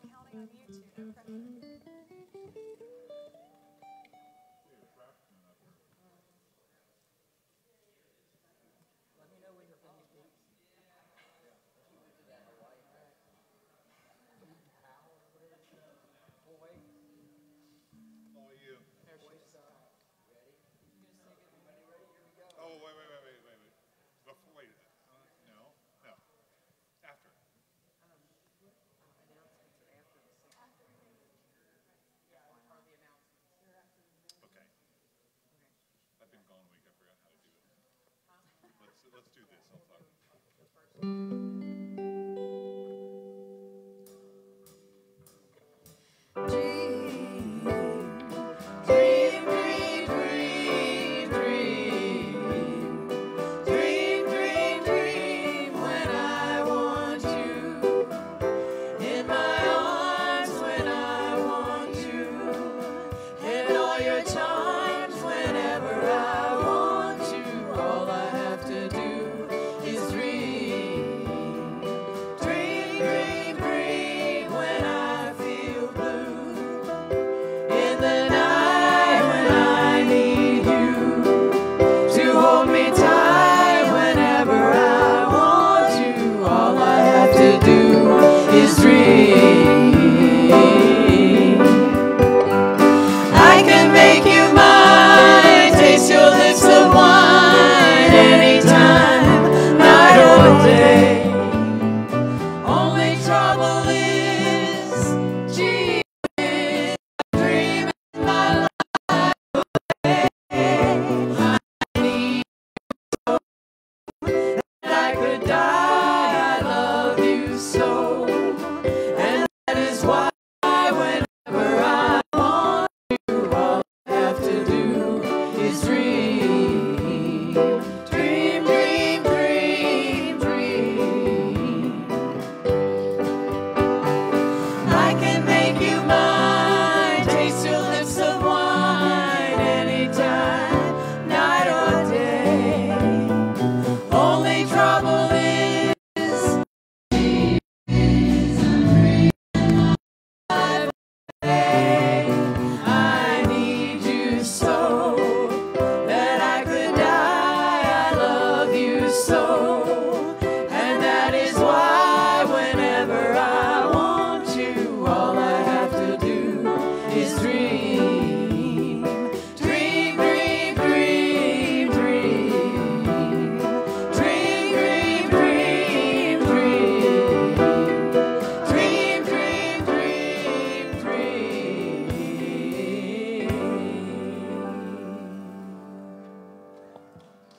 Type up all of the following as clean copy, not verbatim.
all counting on you two. No pressure. Oh, wait. Before, wait. No. After. Okay. I've been gone a week. I forgot how to do it. Let's do this. I'll talk.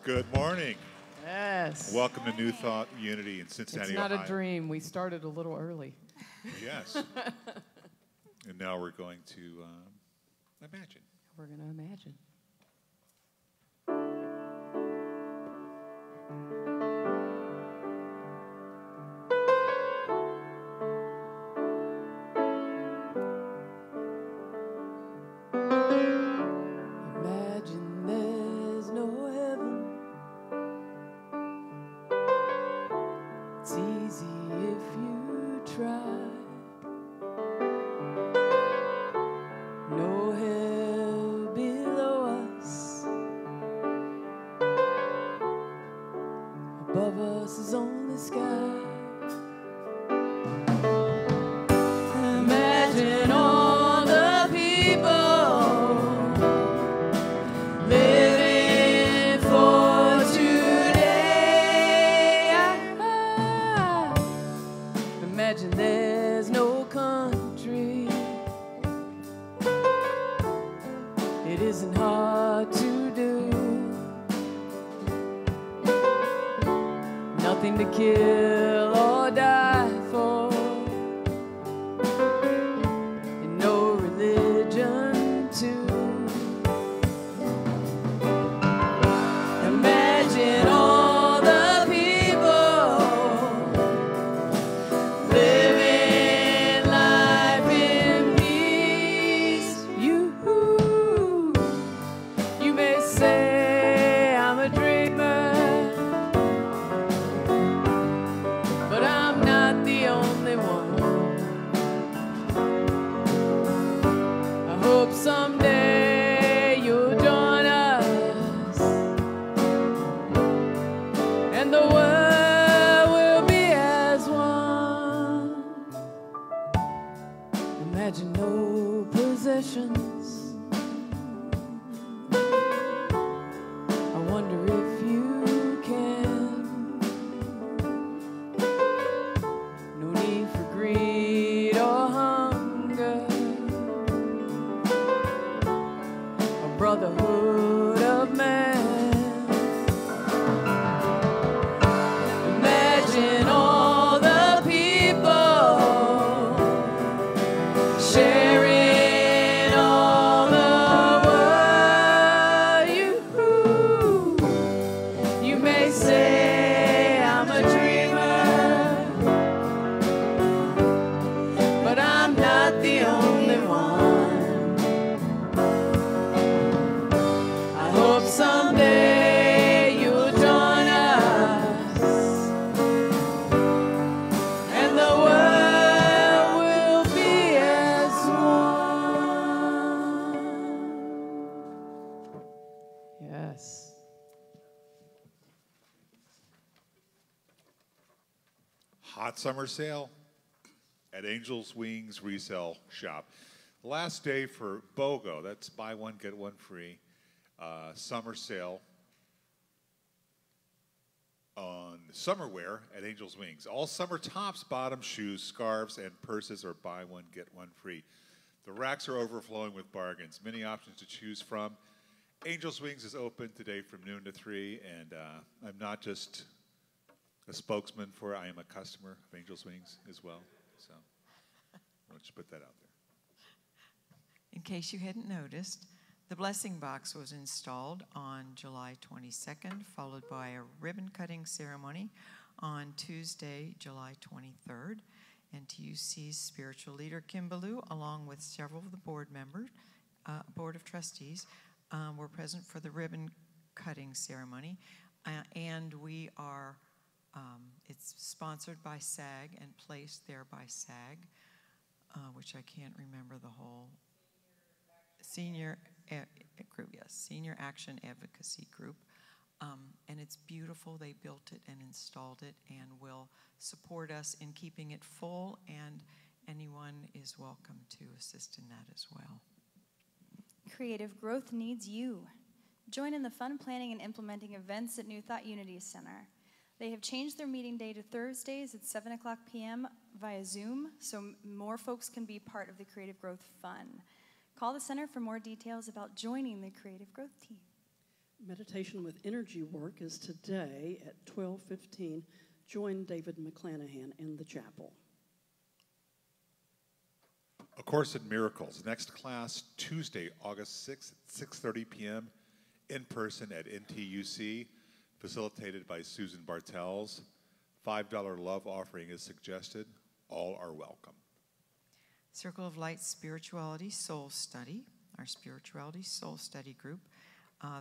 Good morning. Yes. Welcome to New Thought Unity in Cincinnati, Ohio. It's not a dream. We started a little early. Yes. And now we're going to imagine. We're going to imagine. Imagine there's no heaven. It's easy if you try. No hell below us. Above us is only sky. Imagine all the people living for today. Imagine there's no country. It isn't hard to do. Nothing to kill or die for. And no religion too. Imagine all the people living life in peace. You may say I'm a dreamer, but I'm not. Hot summer sale at Angel's Wings Resale Shop. Last day for BOGO, that's buy one, get one free, summer sale on summer wear at Angel's Wings. All summer tops, bottoms, shoes, scarves, and purses are buy one, get one free. The racks are overflowing with bargains, many options to choose from. Angel's Wings is open today from noon to 3, and I'm not just a spokesman for it, I am a customer of Angel's Wings as well. So I'll just put that out there. In case you hadn't noticed, the blessing box was installed on July 22nd, followed by a ribbon cutting ceremony on Tuesday, July 23rd. And TUC's spiritual leader, Kim Belew, along with several of the board members, Board of Trustees, were present for the ribbon cutting ceremony. And we are, it's sponsored by SAG and placed there by SAG, which I can't remember the whole. Senior Group, yes, Senior Action Advocacy Group. And it's beautiful. They built it and installed it and will support us in keeping it full, and anyone is welcome to assist in that as well. Creative growth needs you. Join in the fun planning and implementing events at New Thought Unity Center. They have changed their meeting day to Thursdays at 7 o'clock p.m. via Zoom, so more folks can be part of the Creative Growth Fun. Call the center for more details about joining the Creative Growth team. Meditation with Energy Work is today at 12:15. Join David McClanahan in the chapel. A Course in Miracles. Next class, Tuesday, August 6th at 6:30 p.m. in person at NTUC, facilitated by Susan Bartels. $5 love offering is suggested. All are welcome. Circle of Light Spirituality Soul Study, our Spirituality Soul Study group.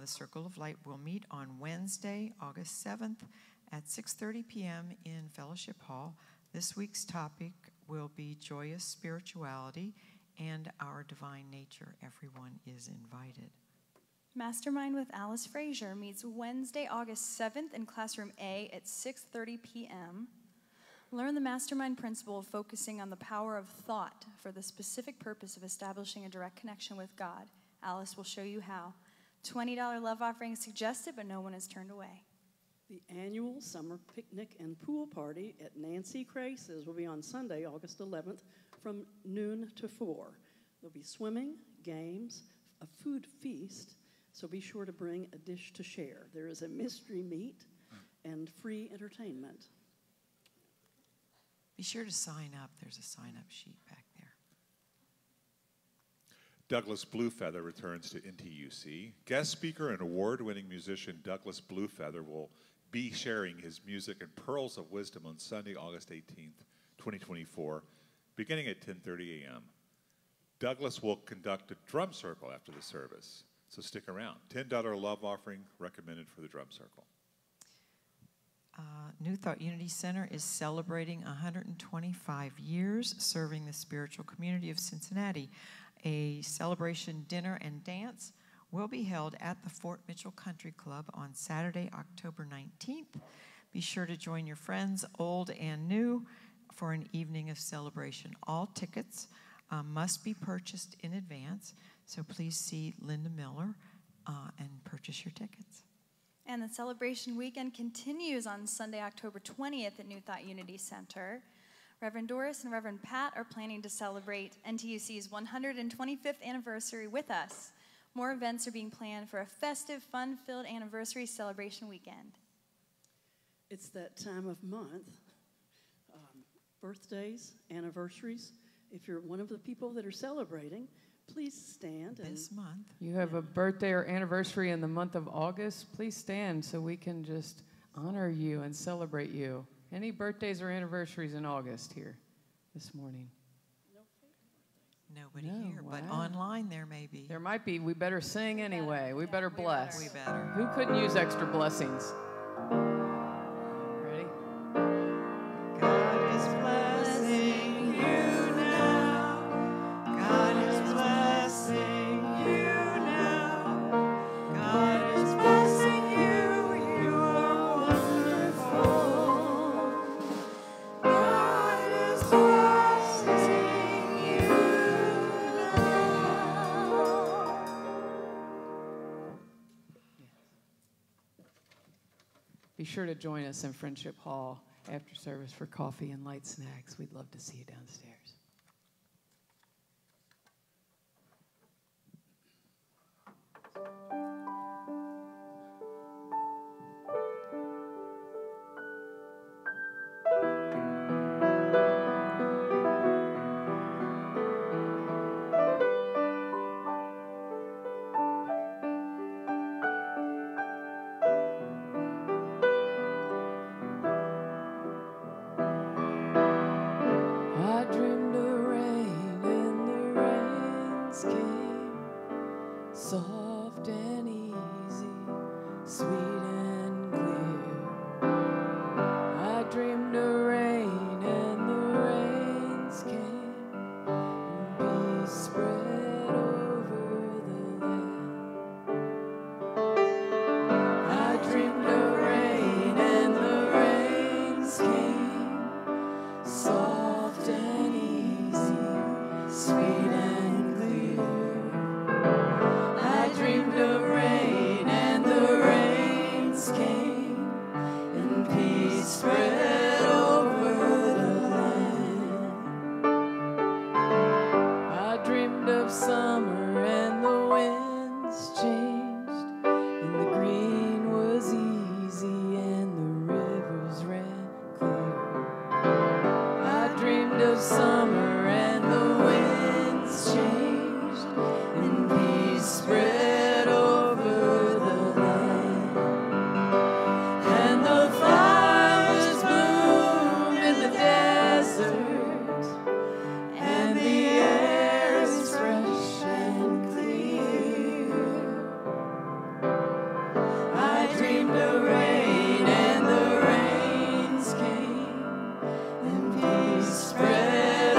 The Circle of Light will meet on Wednesday, August 7th at 6:30 p.m. in Fellowship Hall. This week's topic will be Joyous Spirituality and Our Divine Nature. Everyone is invited. Mastermind with Alice Frazier meets Wednesday, August 7th in Classroom A at 6:30 p.m. Learn the Mastermind principle of focusing on the power of thought for the specific purpose of establishing a direct connection with God. Alice will show you how. $20 love offering is suggested, but no one is turned away. The annual summer picnic and pool party at Nancy Crace's will be on Sunday, August 11th from noon to 4. There'll be swimming, games, a food feast, so be sure to bring a dish to share. There is a mystery meat and free entertainment. Be sure to sign up. There's a sign-up sheet back there. Douglas Bluefeather returns to NTUC. Guest speaker and award-winning musician Douglas Bluefeather will be sharing his music and pearls of wisdom on Sunday, August 18th, 2024, beginning at 10:30 a.m. Douglas will conduct a drum circle after the service, so stick around. $10 love offering recommended for the drum circle. New Thought Unity Center is celebrating 125 years serving the spiritual community of Cincinnati. A celebration dinner and dance will be held at the Fort Mitchell Country Club on Saturday, October 19th. Be sure to join your friends, old and new, for an evening of celebration. All tickets must be purchased in advance, so please see Linda Miller and purchase your tickets. And the celebration weekend continues on Sunday, October 20th at New Thought Unity Center. Reverend Doris and Reverend Pat are planning to celebrate NTUC's 125th anniversary with us. More events are being planned for a festive, fun-filled anniversary celebration weekend. It's that time of month, birthdays, anniversaries. If you're one of the people that are celebrating, please stand. This month. You have a birthday or anniversary in the month of August, please stand so we can just honor you and celebrate you. Any birthdays or anniversaries in August here this morning? Nobody No, here, but wow. online there may be. There might be. We better sing anyway. We better bless. We better. Who couldn't use extra blessings? Ready? God is blessing you now. God is blessing you now. God is blessing you. You are wonderful. sure to join us in Friendship Hall after service for coffee and light snacks. We'd love to see you downstairs. I dreamed of rain and the rains came, soft and easy, sweet and clear. I dreamed of rain and the rains came, and peace spread over the land. I dreamed of rain and the rains came, soft and easy, sweet and clear. I dreamed of rain and the rains came, and peace spread over the land. I dreamed of summer and the winds changed, and the green was easy and the rivers ran clear. I dreamed of summer and the winds changed, and peace spread over the land. And the flowers bloom in the desert, and the air is fresh and clear. I dreamed of rain and the rains came, and peace spread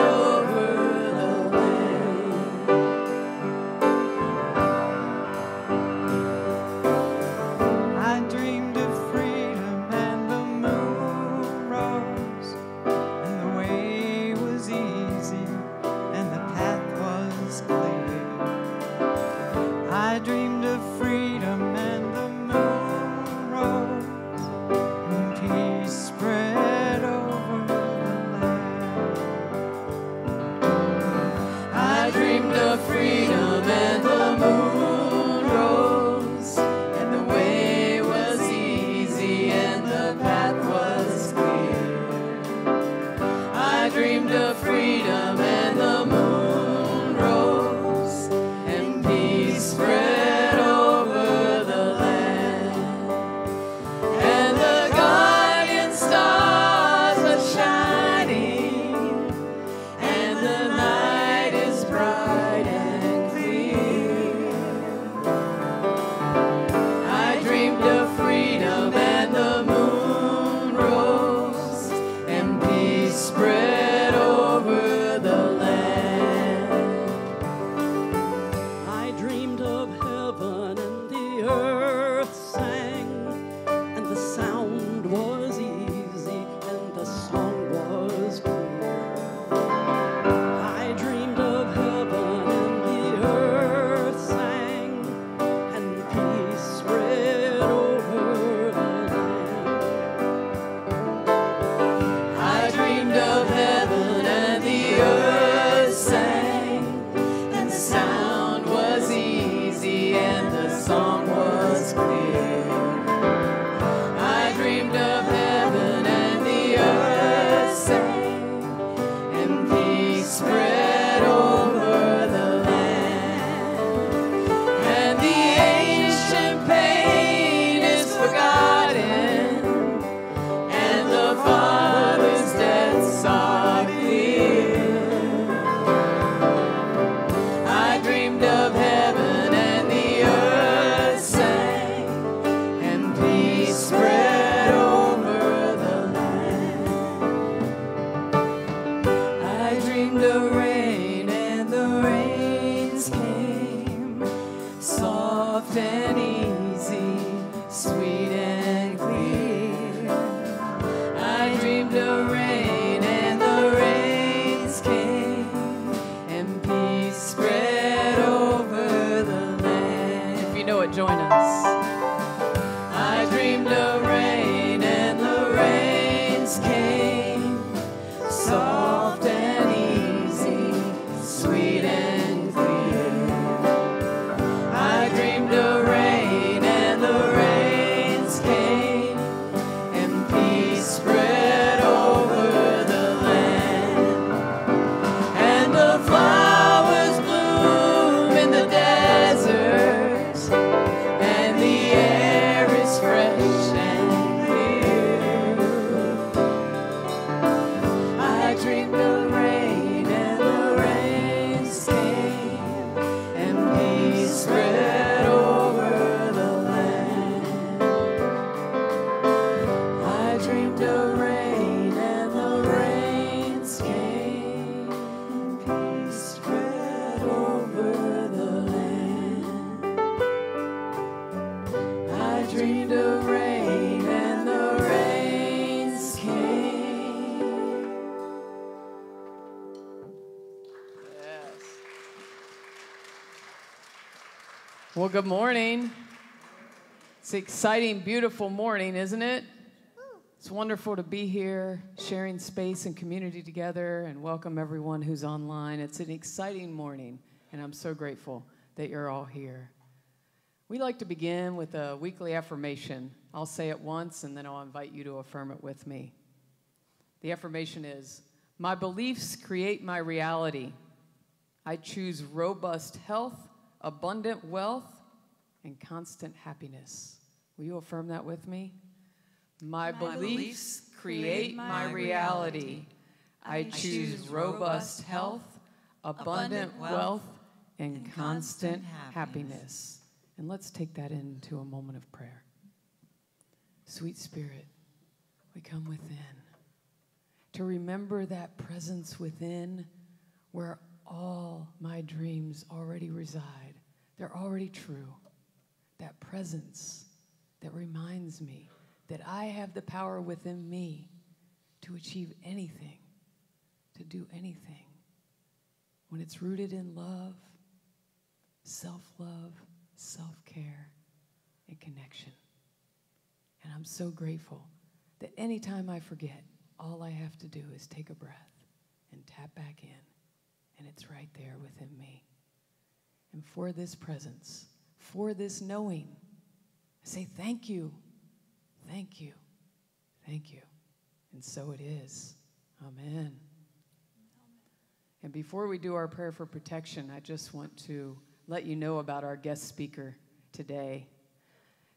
Well, good morning. It's an exciting, beautiful morning, isn't it? It's wonderful to be here, sharing space and community together, and welcome everyone who's online. It's an exciting morning, and I'm so grateful that you're all here. We like to begin with a weekly affirmation. I'll say it once, and then I'll invite you to affirm it with me. The affirmation is, my beliefs create my reality. I choose robust health, abundant wealth, and constant happiness. Will you affirm that with me? My beliefs create my reality. I choose robust health, abundant wealth, and constant happiness. And let's take that into a moment of prayer. Sweet Spirit, we come within to remember that presence within where all my dreams already reside. They're already true. That presence that reminds me that I have the power within me to achieve anything, to do anything, when it's rooted in love, self-love, self-care, and connection. And I'm so grateful that anytime I forget, all I have to do is take a breath and tap back in, and it's right there within me. And for this presence, for this knowing, I say thank you, thank you, thank you. And so it is. Amen. And before we do our prayer for protection, I just want to let you know about our guest speaker today.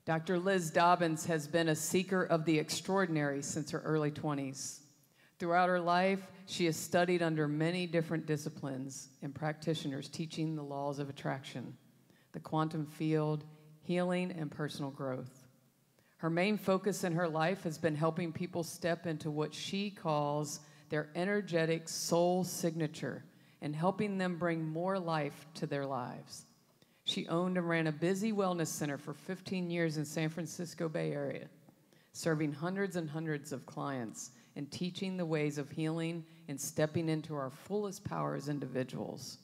Dr. Liz Dobbins has been a seeker of the extraordinary since her early 20s. Throughout her life, she has studied under many different disciplines and practitioners teaching the laws of attraction, the quantum field, healing, and personal growth. Her main focus in her life has been helping people step into what she calls their energetic soul signature and helping them bring more life to their lives. She owned and ran a busy wellness center for 15 years in San Francisco Bay Area, serving hundreds and hundreds of clients and teaching the ways of healing and stepping into our fullest power as individuals.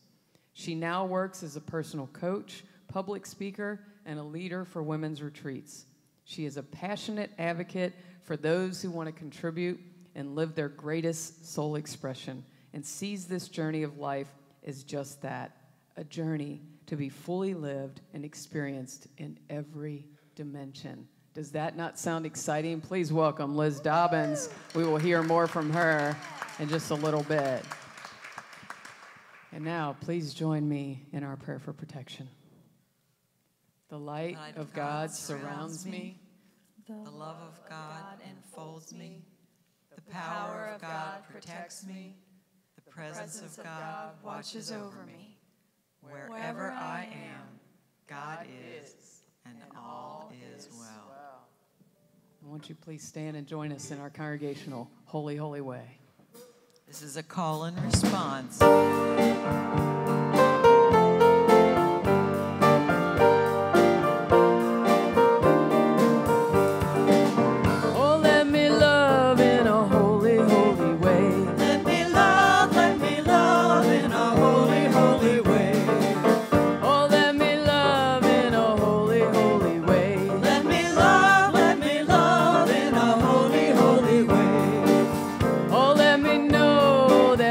She now works as a personal coach, public speaker, and a leader for women's retreats. She is a passionate advocate for those who want to contribute and live their greatest soul expression and sees this journey of life as just that, a journey to be fully lived and experienced in every dimension. Does that not sound exciting? Please welcome Liz Dobbins. We will hear more from her in just a little bit. And now, please join me in our prayer for protection. The light of God surrounds me. The love of God enfolds me. The power of God protects me. The presence of God watches over me. Wherever I am, God is, and all is well. Won't you please stand and join us in our congregational Holy, Holy Way. This is a call and response.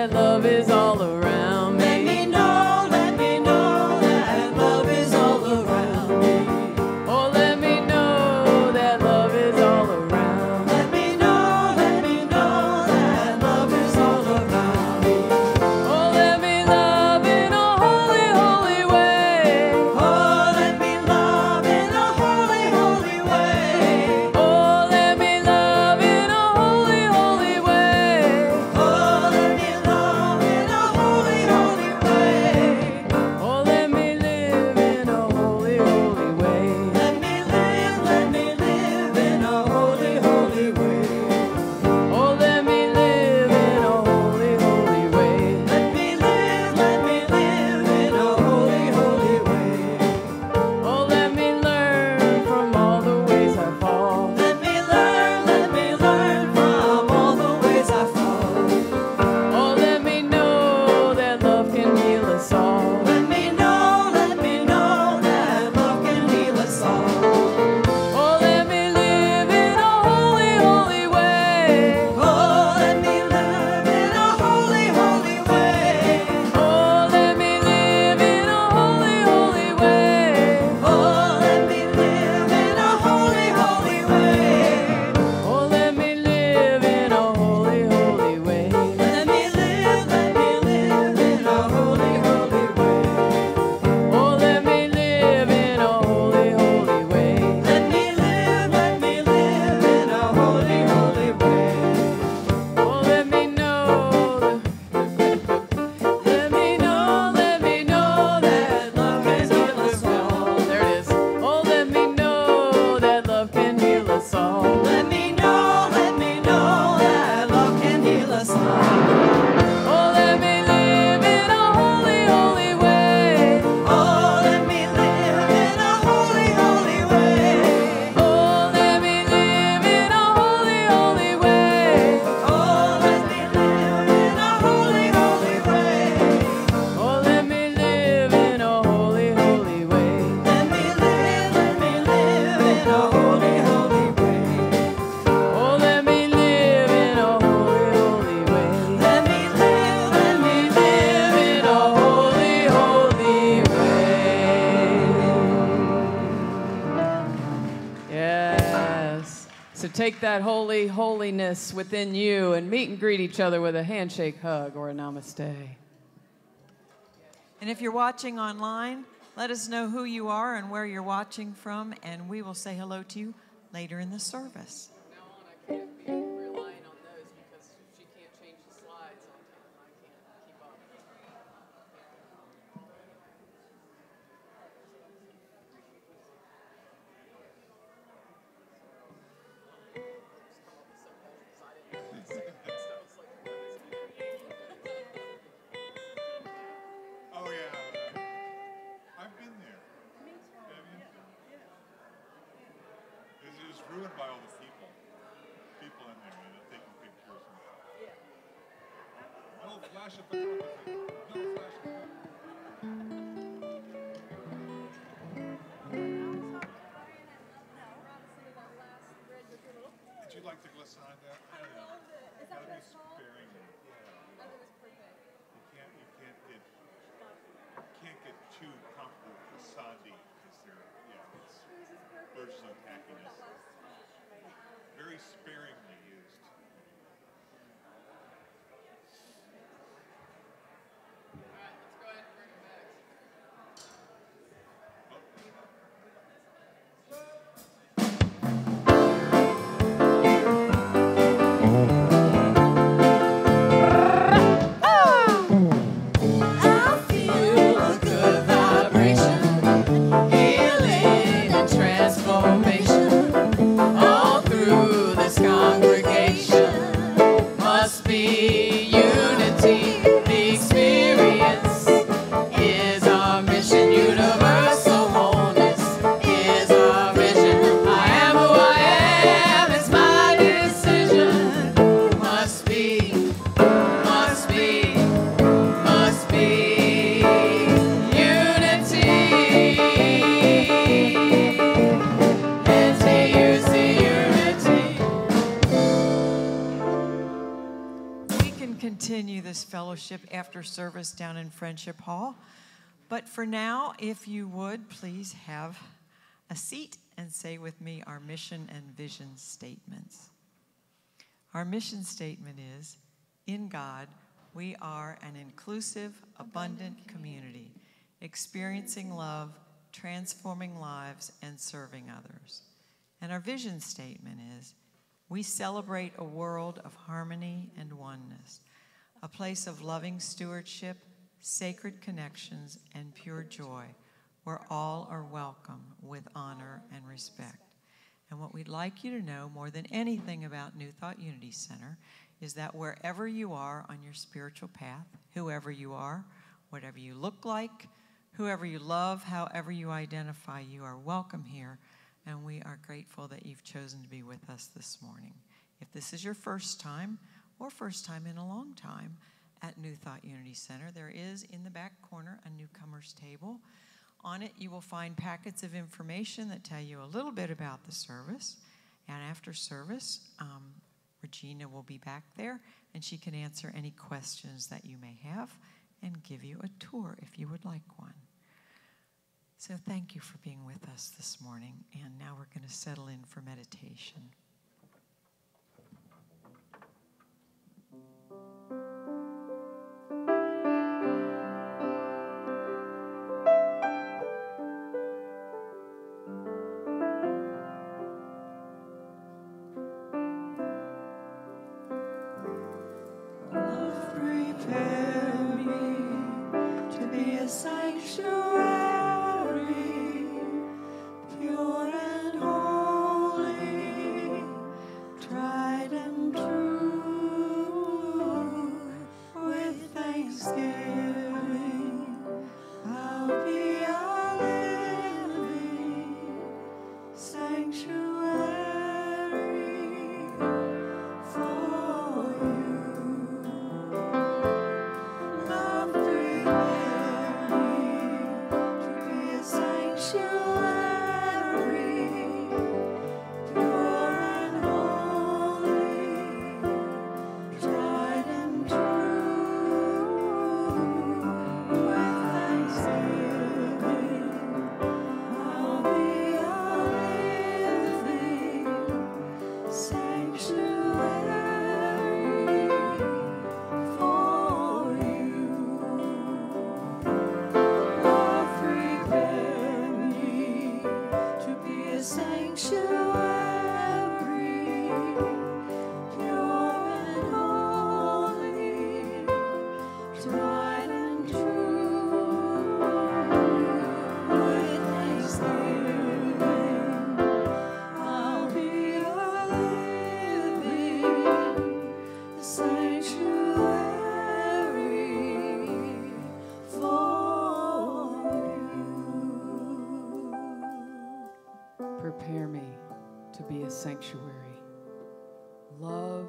Love is all around me. take that holy holiness within you and meet and greet each other with a handshake, hug, or a namaste. And if you're watching online, let us know who you are and where you're watching from, and we will say hello to you later in the service. Now on, I can't be relying on those because she can't change the slides. I can't keep up. Oh, yeah. I've been there. Have you? It was ruined by all the people. People in there, taking pictures. No flash of photography. No flash of photography. Did you like the glissando? I loved it. Is that what it's called? Sparing. Yeah. Oh, that was perfect. You can't get too comfortable with glissandi because it's versions of tackiness. Very sparingly used. I feel a good vibration, healing and transformation all through this congregation. Must be unity, the experience is our mission. Universal wholeness is our vision. I am who I am, it's my decision. Must be unity. Unity. We can continue this fellowship after service down in Friendship Hall. But for now, if you would, please have a seat and say with me our mission and vision statements. Our mission statement is, in God, we are an inclusive, abundant community, experiencing love, transforming lives, and serving others. And our vision statement is, we celebrate a world of harmony and oneness, a place of loving stewardship, sacred connections, and pure joy, where all are welcome with honor and respect. And what we'd like you to know more than anything about New Thought Unity Center is that wherever you are on your spiritual path, whoever you are, whatever you look like, whoever you love, however you identify, you are welcome here, and we are grateful that you've chosen to be with us this morning. If this is your first time, or first time in a long time, at New Thought Unity Center, there is in the back corner a newcomer's table. On it, you will find packets of information that tell you a little bit about the service. And after service, Regina will be back there, and she can answer any questions that you may have and give you a tour if you would like one. So thank you for being with us this morning, and now we're going to settle in for meditation. Prepare me to be a sanctuary, pure and holy. love,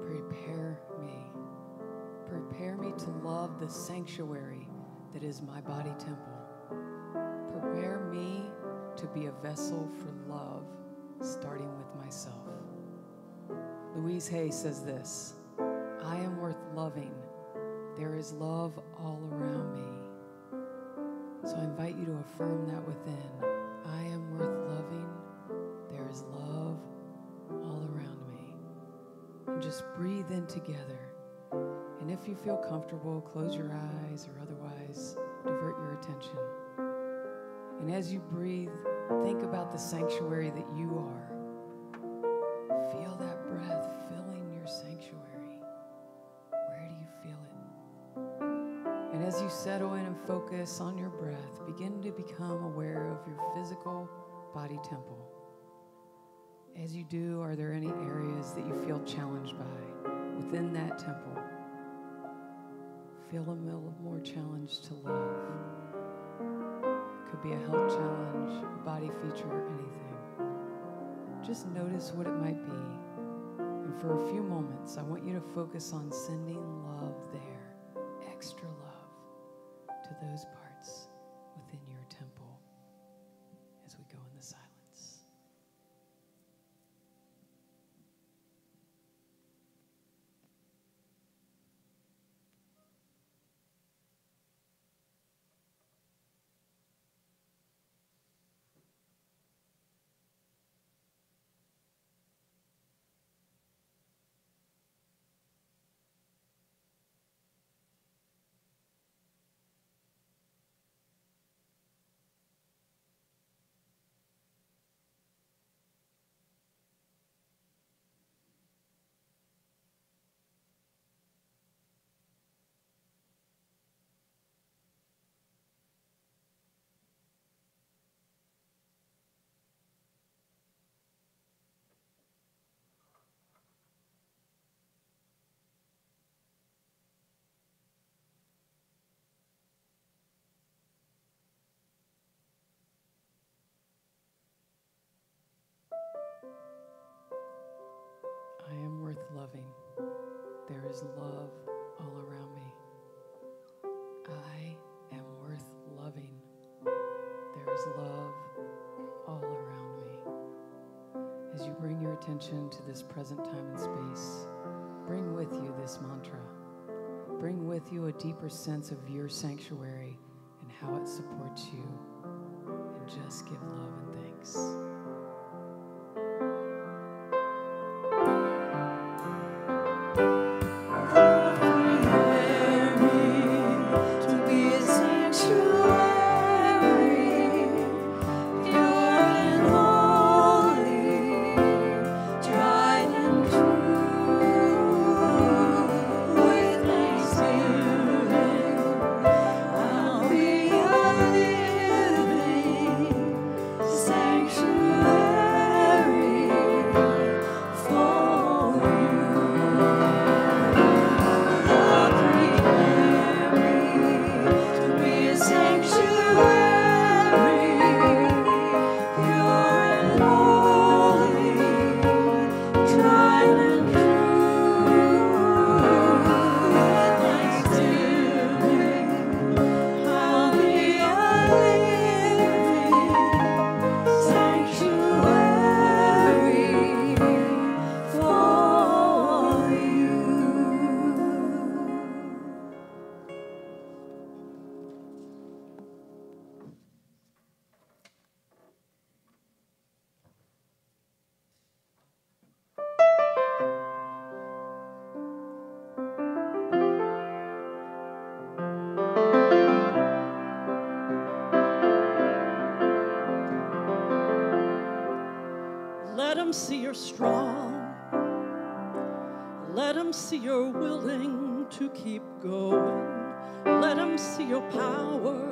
prepare me. Prepare me to love the sanctuary that is my body temple. Prepare me to be a vessel for love, starting with myself. Louise Hay says this, I am worth loving. There is love all around me. So I invite you to affirm that within. I am worth loving. There is love all around me. And just breathe in together. And if you feel comfortable, close your eyes or otherwise divert your attention. And as you breathe, think about the sanctuary that you are. Feel that breath filling your sanctuary. Where do you feel it? And as you settle in and focus on your breath, begin to become aware of your physical body temple. As you do, are there any areas that you feel challenged by within that temple? Feel a little more challenged to love. Could be a health challenge, a body feature, or anything. Just notice what it might be. And for a few moments, I want you to focus on sending love there, extra love to those parts within your temple as we go in the silence. I am worth loving. There is love all around me. I am worth loving. There is love all around me. As you bring your attention to this present time and space, bring with you this mantra. Bring with you a deeper sense of your sanctuary and how it supports you. And just give love and thanks. Let them see you're strong. Let them see you're willing to keep going. Let them see your power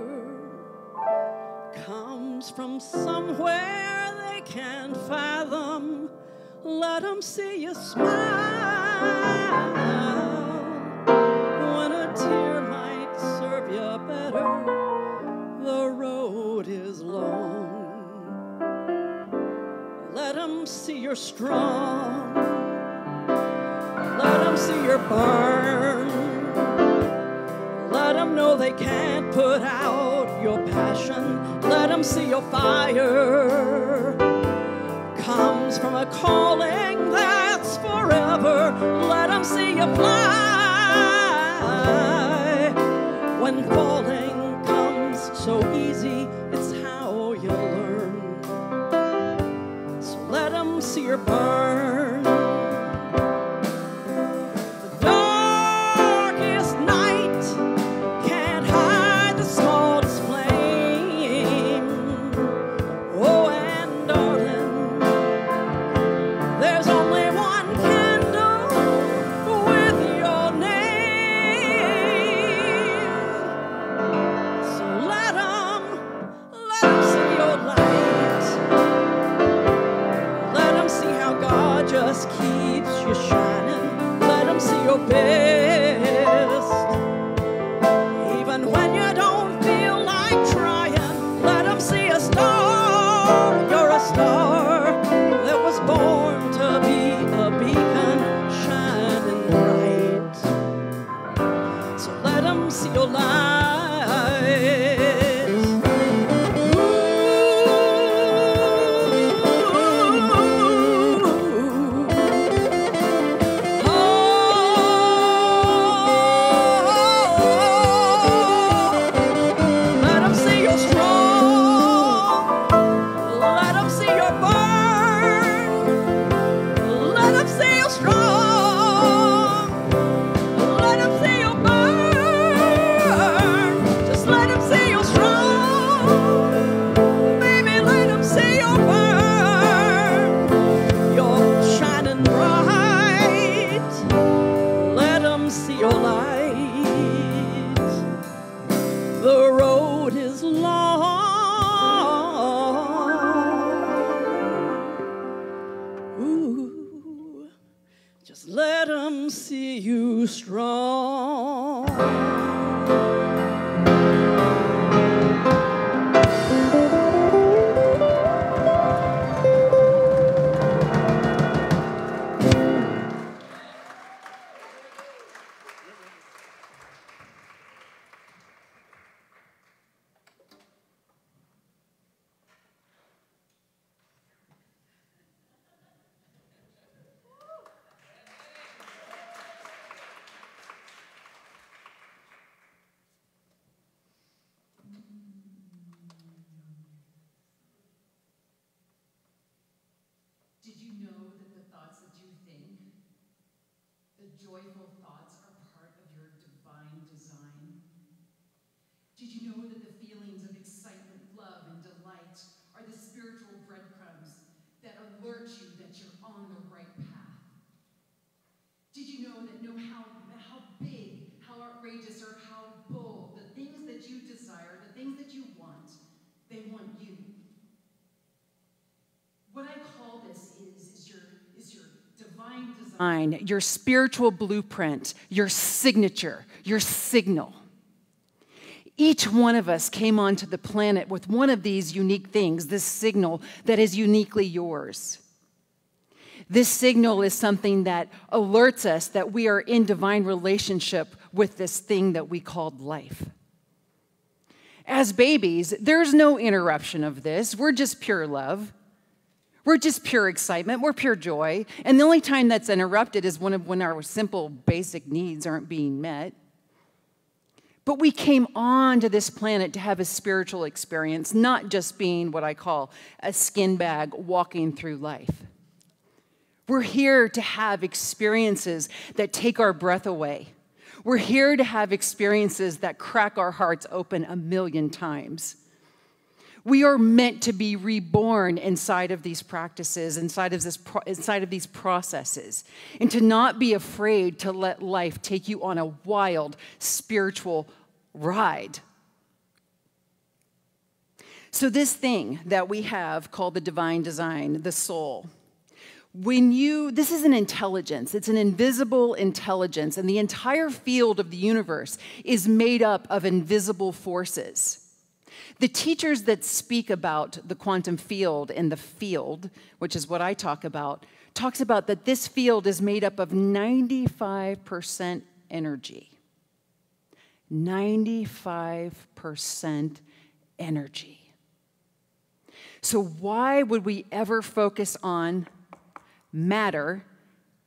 comes from somewhere they can't fathom. Let them see you smile when a tear might serve you better. The road is long. Let them see you're strong. your burn. Let them know they can't put out your passion. Let them see your fire comes from a calling that's forever. Let them see you fly. When falling comes so easy, it's how you learn. So let them see your burn. The darkest night can't hide the smallest flame. Oh, and darling, there's only one candle with your name. So let 'em see your light. Let 'em see how God just keeps you shining. Let 'em see your best. Even when you don't feel like trying, let 'em see a star. You're a star that was born to be a beacon shining bright. So let 'em see your light. Let 'em see your strong. Let 'em see your burn. Let 'em see your strong. Let 'em see your burn. Just let 'em see your strong. Baby, let 'em see your burn. You're shining bright. Let 'em see your light. The road is long. Ooh, just let 'em see you strong. Did you know that the thoughts that you think, the joyful thoughts, are part of your divine design? Did you know that the feelings of excitement, love, and delight are the spiritual breadcrumbs that alert you that you're on the right path? Did you know that no matter how big, how outrageous, or how bold, the things that you desire, the things that you want, they want you? What I call this is your divine design, your spiritual blueprint, your signature, your signal. Each one of us came onto the planet with one of these unique things, this signal that is uniquely yours. This signal is something that alerts us that we are in divine relationship with this thing that we called life. As babies, there's no interruption of this. We're just pure love. We're just pure excitement. We're pure joy. And the only time that's interrupted is when our simple, basic needs aren't being met. But we came onto this planet to have a spiritual experience, not just being what I call a skin bag walking through life. We're here to have experiences that take our breath away. We're here to have experiences that crack our hearts open 1,000,000 times. We are meant to be reborn inside of these practices, inside of these processes, and to not be afraid to let life take you on a wild spiritual ride. So this thing that we have called the divine design, the soul, this is an intelligence. It's an invisible intelligence, and the entire field of the universe is made up of invisible forces. The teachers that speak about the quantum field and the field, which is what I talk about talks about that this field is made up of 95% energy. 95% energy. So why would we ever focus on matter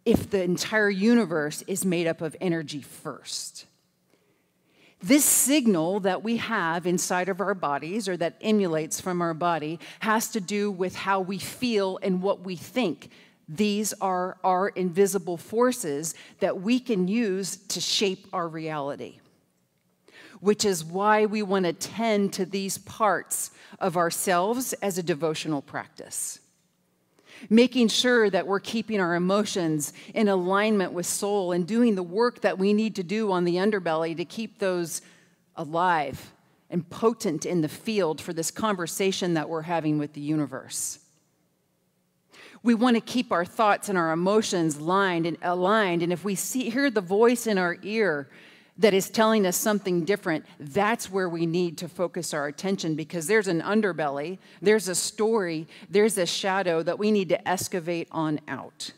if the entire universe is made up of energy first? This signal that we have inside of our bodies, or that emulates from our body, has to do with how we feel and what we think. These are our invisible forces that we can use to shape our reality, which is why we want to tend to these parts of ourselves as a devotional practice. Making sure that we're keeping our emotions in alignment with soul and doing the work that we need to do on the underbelly to keep those alive and potent in the field for this conversation that we're having with the universe. We want to keep our thoughts and our emotions aligned, and if we hear the voice in our ear that is telling us something different, that's where we need to focus our attention, because there's an underbelly, there's a story, there's a shadow that we need to excavate on out.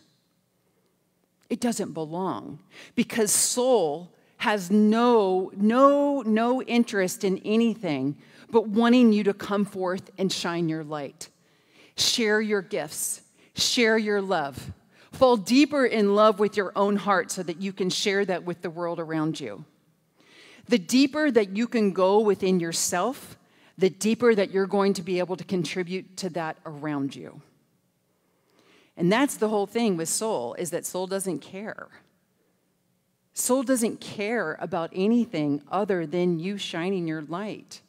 It doesn't belong, because soul has no interest in anything but wanting you to come forth and shine your light. Share your gifts, share your love. Fall deeper in love with your own heart so that you can share that with the world around you. The deeper that you can go within yourself, the deeper that you're going to be able to contribute to that around you. And that's the whole thing with soul, is that soul doesn't care. Soul doesn't care about anything other than you shining your light,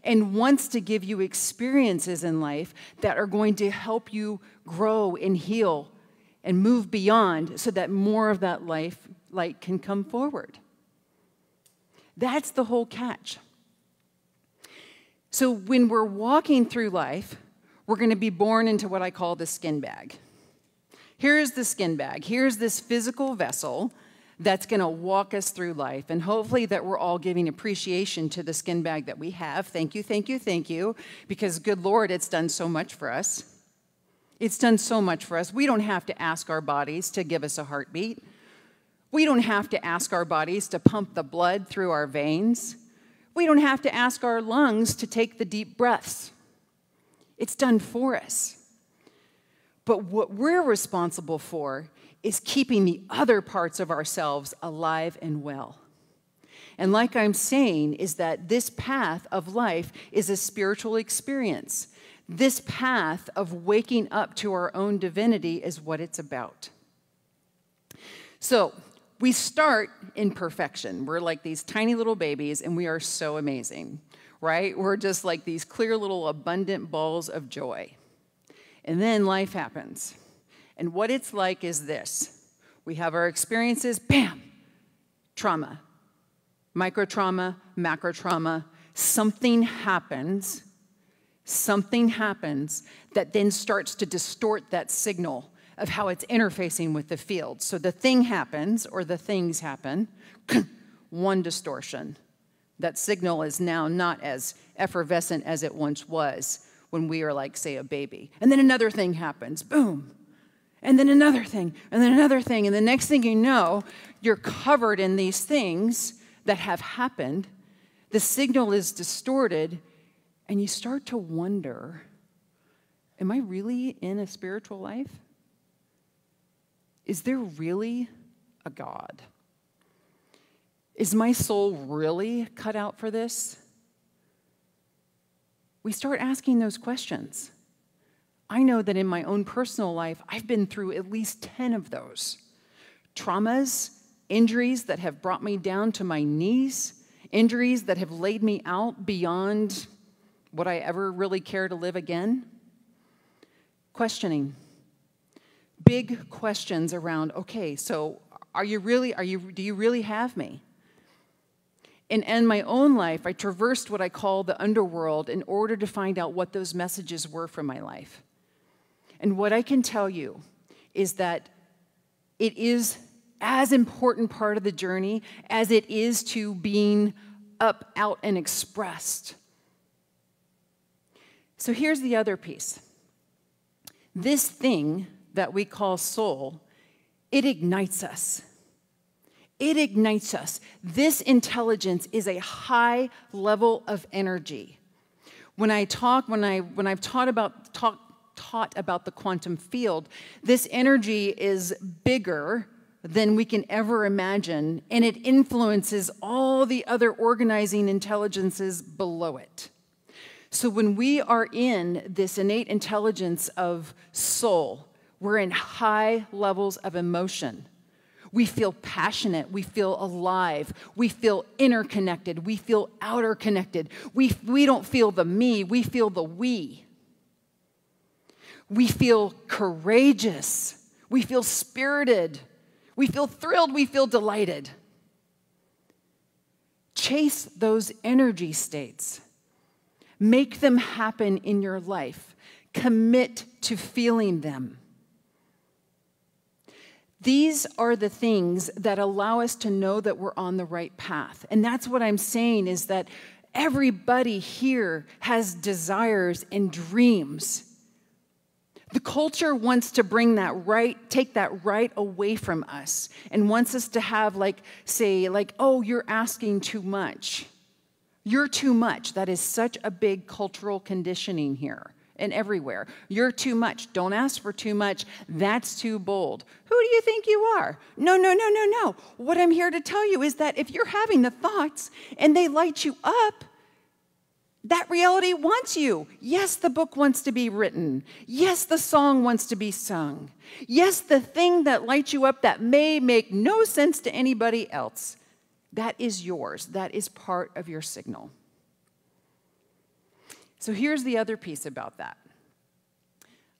and wants to give you experiences in life that are going to help you grow and heal and move beyond, so that more of that light can come forward. That's the whole catch. So when we're walking through life, we're going to be born into what I call the skin bag. Here's the skin bag. Here's this physical vessel that's going to walk us through life. And hopefully that we're all giving appreciation to the skin bag that we have. Thank you, thank you, thank you. Because good Lord, it's done so much for us. It's done so much for us. We don't have to ask our bodies to give us a heartbeat. We don't have to ask our bodies to pump the blood through our veins. We don't have to ask our lungs to take the deep breaths. It's done for us. But what we're responsible for is keeping the other parts of ourselves alive and well. And like I'm saying, is that this path of life is a spiritual experience. This path of waking up to our own divinity is what it's about. So we start in perfection. We're like these tiny little babies, and we are so amazing, right? We're just like these clear little abundant balls of joy. And then life happens. And what it's like is this. We have our experiences, bam, trauma, micro trauma, macro trauma. Something happens that then starts to distort that signal of how it's interfacing with the field. So the thing happens, or the things happen, one distortion. That signal is now not as effervescent as it once was when we were like, say, a baby. And then another thing happens, boom. And then another thing, and then another thing. And the next thing you know, you're covered in these things that have happened. The signal is distorted, and you start to wonder, am I really in a spiritual life? Is there really a God? Is my soul really cut out for this? We start asking those questions. I know that in my own personal life, I've been through at least 10 of those. Traumas, injuries that have brought me down to my knees, injuries that have laid me out beyond would I ever really care to live again? Questioning. Big questions around, okay, so do you really have me? And in my own life, I traversed what I call the underworld in order to find out what those messages were for my life. And what I can tell you is that it is as important part of the journey as it is to being up, out, and expressed. So here's the other piece. This thing that we call soul, it ignites us. It ignites us. This intelligence is a high level of energy. When I've taught about the quantum field, this energy is bigger than we can ever imagine, and it influences all the other organizing intelligences below it. So when we are in this innate intelligence of soul, we're in high levels of emotion. We feel passionate, we feel alive, we feel interconnected, we feel outer connected. We don't feel the me, we feel the we. We feel courageous, we feel spirited, we feel thrilled, we feel delighted. Chase those energy states. Make them happen in your life. Commit to feeling them. These are the things that allow us to know that we're on the right path. And that's what I'm saying, is that everybody here has desires and dreams. The culture wants to bring that right, take that right away from us, and wants us to have say, oh, you're asking too much. You're too much. That is such a big cultural conditioning here and everywhere. You're too much. Don't ask for too much. That's too bold. Who do you think you are? No. What I'm here to tell you is that if you're having the thoughts and they light you up, that reality wants you. Yes, the book wants to be written. Yes, the song wants to be sung. Yes, the thing that lights you up that may make no sense to anybody else, that is yours. That is part of your signal. So here's the other piece about that.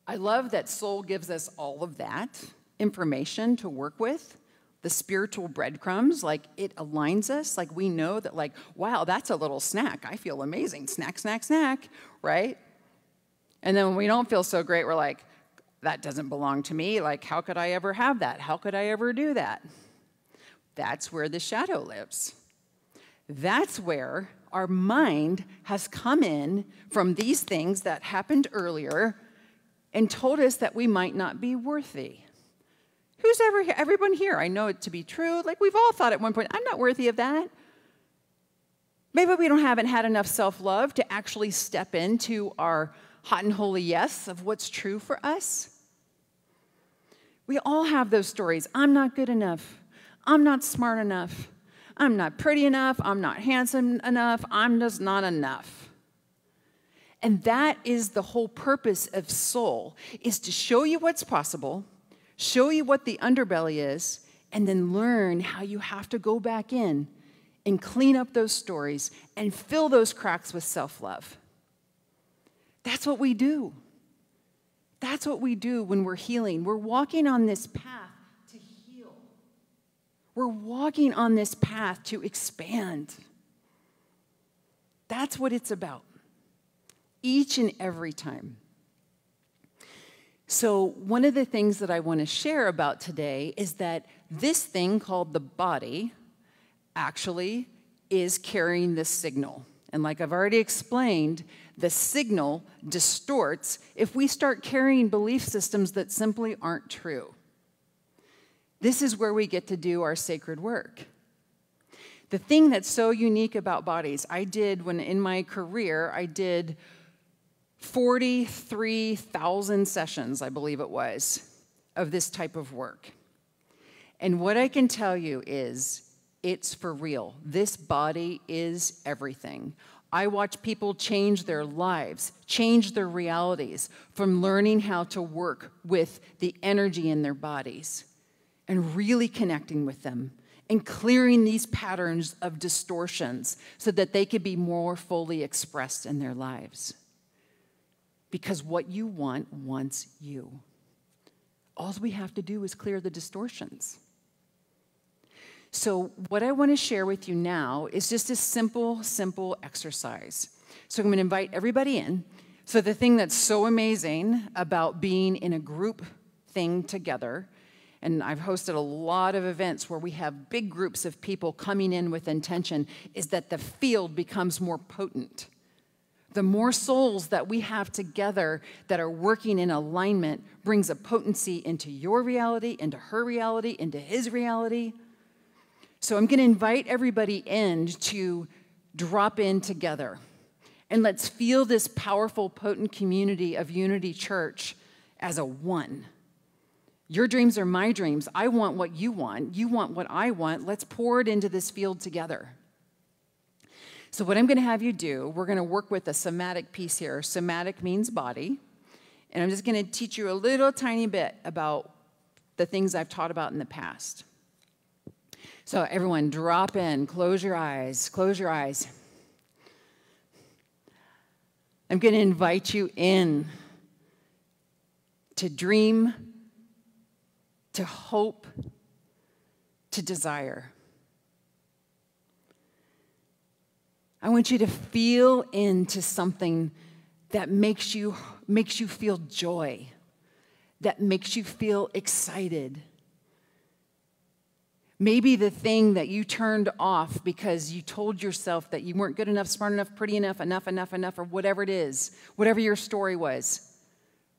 I love that soul gives us all of that information to work with, the spiritual breadcrumbs, it aligns us, we know that wow, that's a little snack. I feel amazing. Snack, snack, snack, right? And then when we don't feel so great, we're like, that doesn't belong to me. How could I ever have that? How could I ever do that? That's where the shadow lives. That's where our mind has come in from these things that happened earlier and told us that we might not be worthy. Who's ever here? Everyone here, I know it to be true. We've all thought at one point, I'm not worthy of that. Maybe we haven't had enough self-love to actually step into our hot and holy yes of what's true for us. We all have those stories. I'm not good enough. I'm not smart enough. I'm not pretty enough. I'm not handsome enough. I'm just not enough. And that is the whole purpose of soul, is to show you what's possible, show you what the underbelly is, and then learn how you have to go back in and clean up those stories and fill those cracks with self-love. That's what we do. That's what we do when we're healing. We're walking on this path to heal. We're walking on this path to expand. That's what it's about. Each and every time. So one of the things that I want to share about today is that this thing called the body actually is carrying this signal. And like I've already explained, the signal distorts if we start carrying belief systems that simply aren't true. This is where we get to do our sacred work. The thing that's so unique about bodies, in my career, I did 43,000 sessions, I believe it was, of this type of work. And what I can tell you is, it's for real. This body is everything. I watch people change their lives, change their realities from learning how to work with the energy in their bodies and really connecting with them and clearing these patterns of distortions so that they could be more fully expressed in their lives. Because what you want wants you. All we have to do is clear the distortions. So what I want to share with you now is just a simple exercise. So I'm going to invite everybody in. So the thing that's so amazing about being in a group thing together, and I've hosted a lot of events where we have big groups of people coming in with intention, is that the field becomes more potent. The more souls that we have together that are working in alignment brings a potency into your reality, into her reality, into his reality. So I'm going to invite everybody in to drop in together. And let's feel this powerful, potent community of Unity Church as a one. Your dreams are my dreams. I want what you want. You want what I want. Let's pour it into this field together. So what I'm going to have you do, we're going to work with a somatic piece here. Somatic means body. And I'm just going to teach you a little tiny bit about the things I've taught about in the past. So everyone, drop in. Close your eyes. Close your eyes. I'm going to invite you in to dream, to hope, to desire. I want you to feel into something that makes you feel joy, that makes you feel excited. Maybe the thing that you turned off because you told yourself that you weren't good enough, smart enough, pretty enough, enough, or whatever it is, whatever your story was.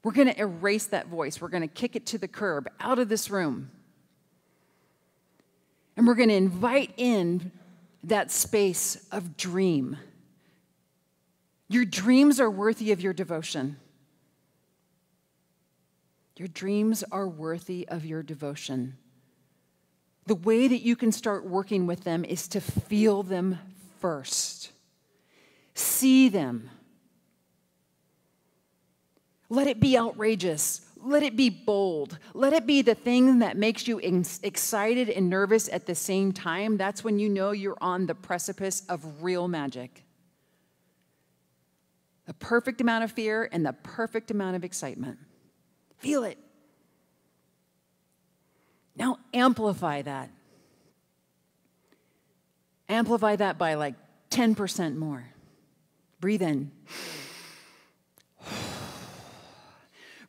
We're going to erase that voice. We're going to kick it to the curb, out of this room. And we're going to invite in that space of dream. Your dreams are worthy of your devotion. Your dreams are worthy of your devotion. The way that you can start working with them is to feel them first. See them. Let it be outrageous. Let it be bold. Let it be the thing that makes you excited and nervous at the same time. That's when you know you're on the precipice of real magic. The perfect amount of fear and the perfect amount of excitement. Feel it. Now amplify that. Amplify that by like 10% more. Breathe in.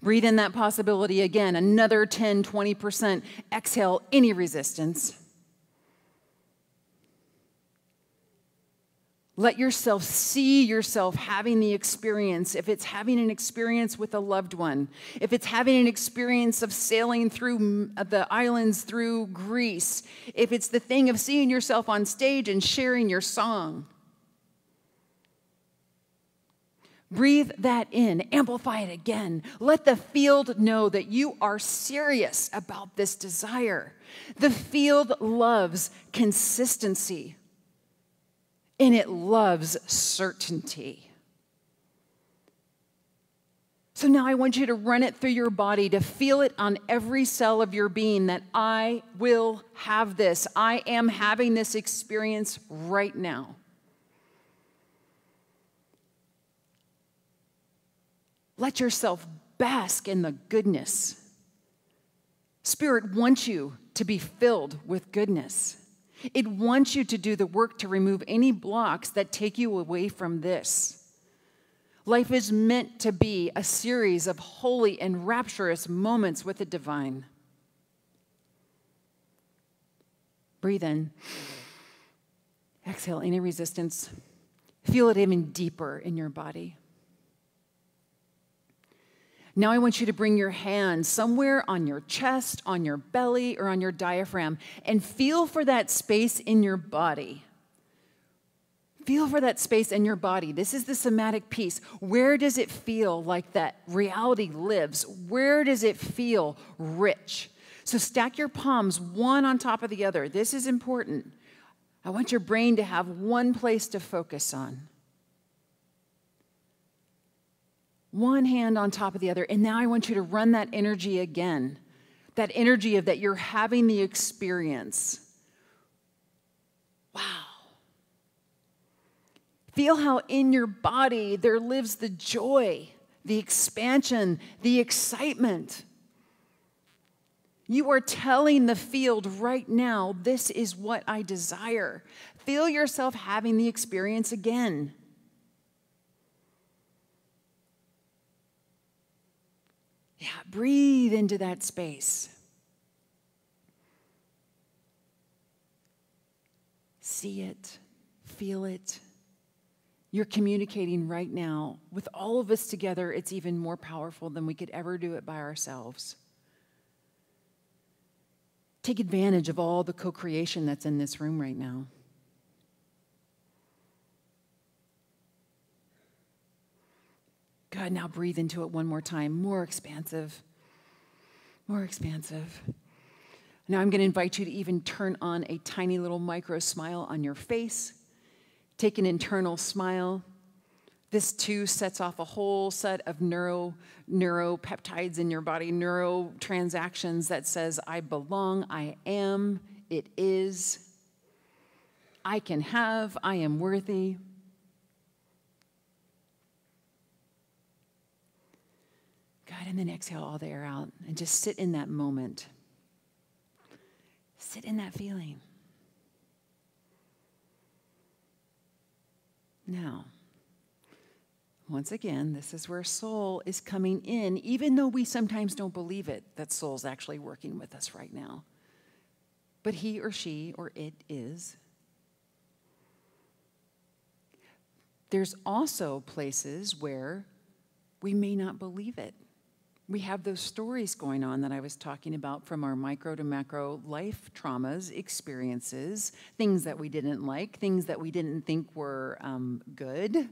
Breathe in that possibility again, another 10, 20%. Exhale any resistance. Let yourself see yourself having the experience. If it's having an experience with a loved one, if it's having an experience of sailing through the islands through Greece, if it's the thing of seeing yourself on stage and sharing your song. Breathe that in. Amplify it again. Let the field know that you are serious about this desire. The field loves consistency, and it loves certainty. So now I want you to run it through your body, to feel it on every cell of your being that I will have this. I am having this experience right now. Let yourself bask in the goodness. Spirit wants you to be filled with goodness. It wants you to do the work to remove any blocks that take you away from this. Life is meant to be a series of holy and rapturous moments with the divine. Breathe in. Exhale any resistance. Feel it even deeper in your body. Now I want you to bring your hand somewhere on your chest, on your belly, or on your diaphragm, and feel for that space in your body. Feel for that space in your body. This is the somatic piece. Where does it feel like that reality lives? Where does it feel rich? So stack your palms one on top of the other. This is important. I want your brain to have one place to focus on. One hand on top of the other. And now I want you to run that energy again. That energy of that you're having the experience. Wow. Feel how in your body there lives the joy, the expansion, the excitement. You are telling the field right now, this is what I desire. Feel yourself having the experience again. Yeah, breathe into that space. See it, feel it, You're communicating right now. With all of us together, it's even more powerful than we could ever do it by ourselves. Take advantage of all the co-creation that's in this room right now. Good, now breathe into it one more time. More expansive. More expansive. Now I'm going to invite you to even turn on a tiny little micro smile on your face. Take an internal smile. This too sets off a whole set of neuropeptides in your body, neurotransactions that says, I belong, I am, it is, I can have, I am worthy. Good, and then exhale all the air out and just sit in that moment. Sit in that feeling. Now, once again, this is where soul is coming in, even though we sometimes don't believe it, that soul's actually working with us right now. But he or she or it is. There's also places where we may not believe it. We have those stories going on that I was talking about from our micro to macro life traumas, experiences, things that we didn't like, things that we didn't think were good.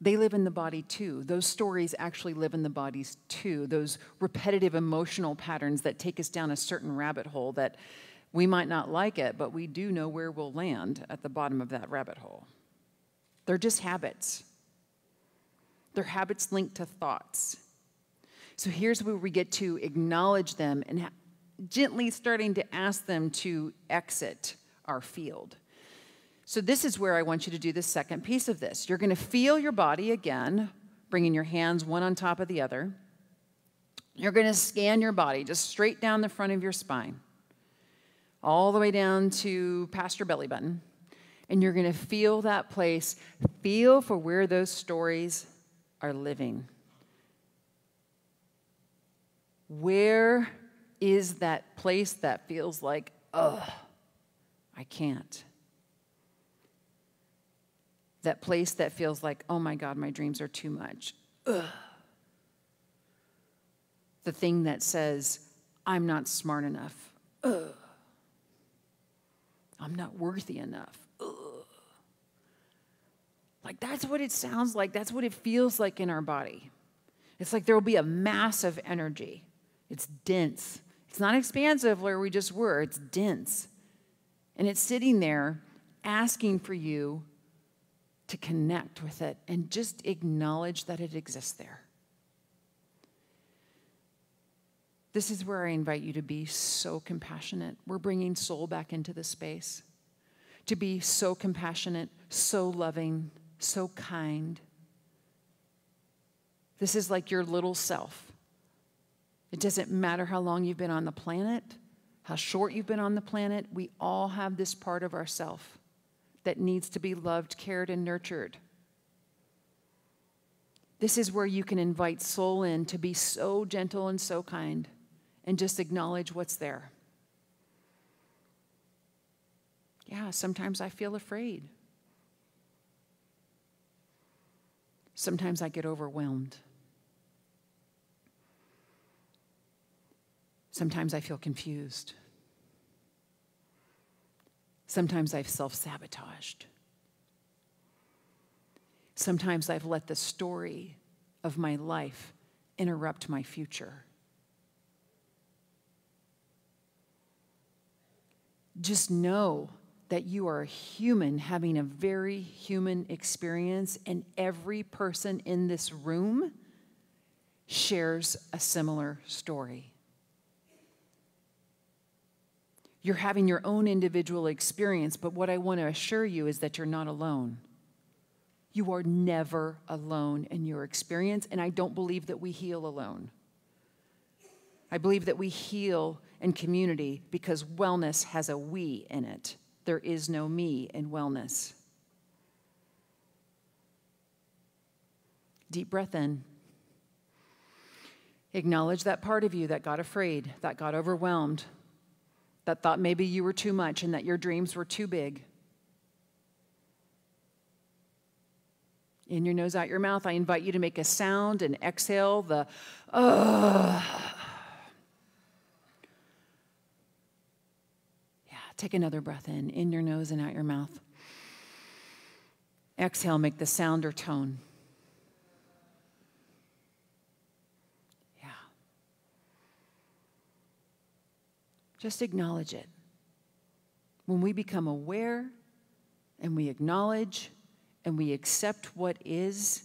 They live in the body too. Those stories actually live in the bodies too. Those repetitive emotional patterns that take us down a certain rabbit hole that we might not like it, but we do know where we'll land at the bottom of that rabbit hole. They're just habits. They're habits linked to thoughts. So here's where we get to acknowledge them and gently starting to ask them to exit our field. So this is where I want you to do the second piece of this. You're going to feel your body again, bringing your hands one on top of the other. You're going to scan your body just straight down the front of your spine, all the way down to past your belly button. And you're going to feel that place. Feel for where those stories are living. Where is that place that feels like, ugh, I can't? That place that feels like, oh my God, my dreams are too much. Ugh. The thing that says, I'm not smart enough. Ugh. I'm not worthy enough. Ugh. Like, that's what it sounds like. That's what it feels like in our body. It's like there will be a mass of energy. It's dense. It's not expansive where we just were. It's dense. And it's sitting there asking for you to connect with it and just acknowledge that it exists there. This is where I invite you to be so compassionate. We're bringing soul back into the space. To be so compassionate, so loving, so kind. This is like your little self. It doesn't matter how long you've been on the planet, how short you've been on the planet. We all have this part of ourself that needs to be loved, cared, and nurtured. This is where you can invite soul in to be so gentle and so kind and just acknowledge what's there. Yeah, sometimes I feel afraid. Sometimes I get overwhelmed. Sometimes I feel confused. Sometimes I've self-sabotaged. Sometimes I've let the story of my life interrupt my future. Just know that you are a human having a very human experience, and every person in this room shares a similar story. You're having your own individual experience, but what I want to assure you is that you're not alone. You are never alone in your experience, and I don't believe that we heal alone. I believe that we heal in community because wellness has a we in it. There is no me in wellness. Deep breath in. Acknowledge that part of you that got afraid, that got overwhelmed, that thought maybe you were too much and that your dreams were too big. In your nose, out your mouth, I invite you to make a sound and exhale the Yeah, take another breath in your nose and out your mouth. Exhale, make the sound or tone. Yeah. Just acknowledge it. When we become aware and we acknowledge and we accept what is,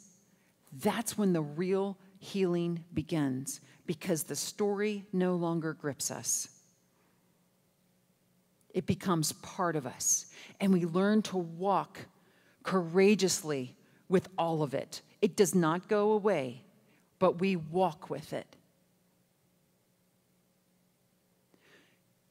that's when the real healing begins, because the story no longer grips us. It becomes part of us, and we learn to walk courageously with all of it. It does not go away, but we walk with it.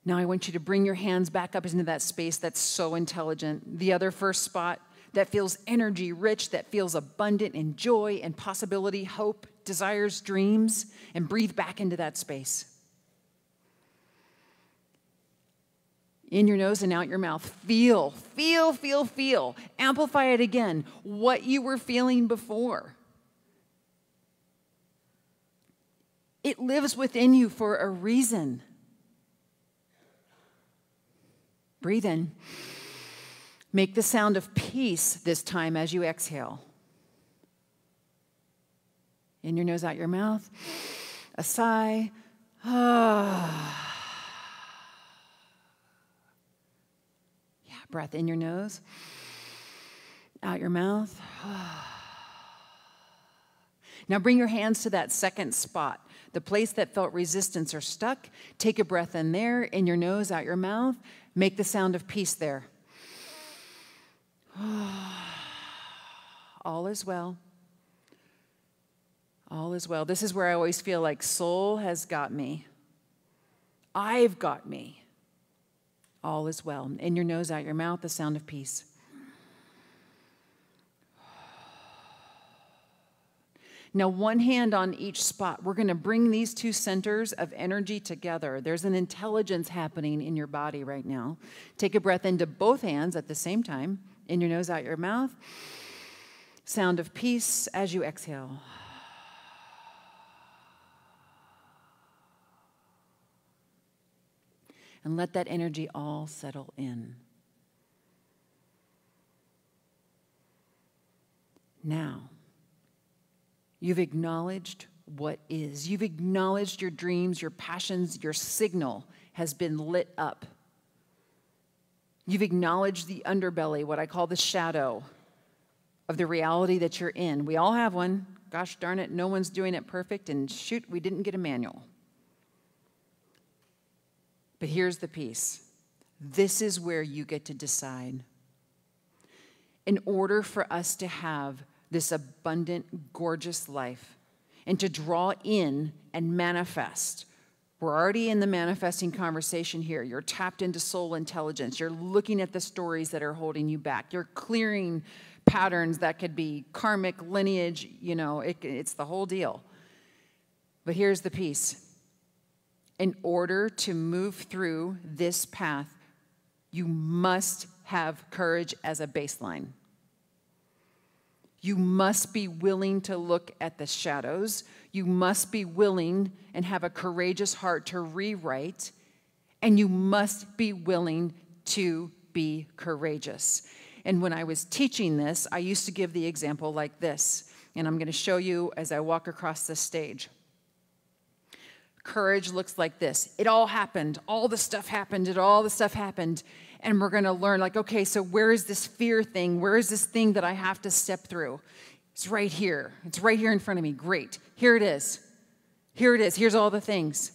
Now I want you to bring your hands back up into that space that's so intelligent. The other first spot that feels energy rich, that feels abundant in joy and possibility, hope, desires, dreams, and breathe back into that space. In your nose and out your mouth. Feel, feel, feel, feel. Amplify it again. What you were feeling before. It lives within you for a reason. Breathe in. Make the sound of peace this time as you exhale. In your nose, out your mouth. A sigh. Breath in your nose, out your mouth. Now bring your hands to that second spot, the place that felt resistance or stuck. Take a breath in there, in your nose, out your mouth. Make the sound of peace there. All is well. All is well. This is where I always feel like soul has got me. I've got me. All is well. In your nose, out your mouth, the sound of peace. Now, one hand on each spot. We're going to bring these two centers of energy together. There's an intelligence happening in your body right now. Take a breath into both hands at the same time. In your nose, out your mouth. Sound of peace as you exhale. And let that energy all settle in. Now, you've acknowledged what is. You've acknowledged your dreams, your passions, your signal has been lit up. You've acknowledged the underbelly, what I call the shadow of the reality that you're in. We all have one. Gosh darn it, no one's doing it perfect, and shoot, we didn't get a manual. But here's the piece. This is where you get to decide. In order for us to have this abundant, gorgeous life and to draw in and manifest, we're already in the manifesting conversation here. You're tapped into soul intelligence. You're looking at the stories that are holding you back. You're clearing patterns that could be karmic, lineage, it's the whole deal. But here's the piece. In order to move through this path, you must have courage as a baseline. You must be willing to look at the shadows. You must be willing and have a courageous heart to rewrite. And you must be willing to be courageous. And when I was teaching this, I used to give the example like this. And I'm going to show you as I walk across the stage. Courage looks like this. It all happened. All the stuff happened. And we're going to learn, like, okay, so where is this fear thing? Where is this thing that I have to step through? It's right here. It's right here in front of me. Great. Here it is. Here it is. Here's all the things.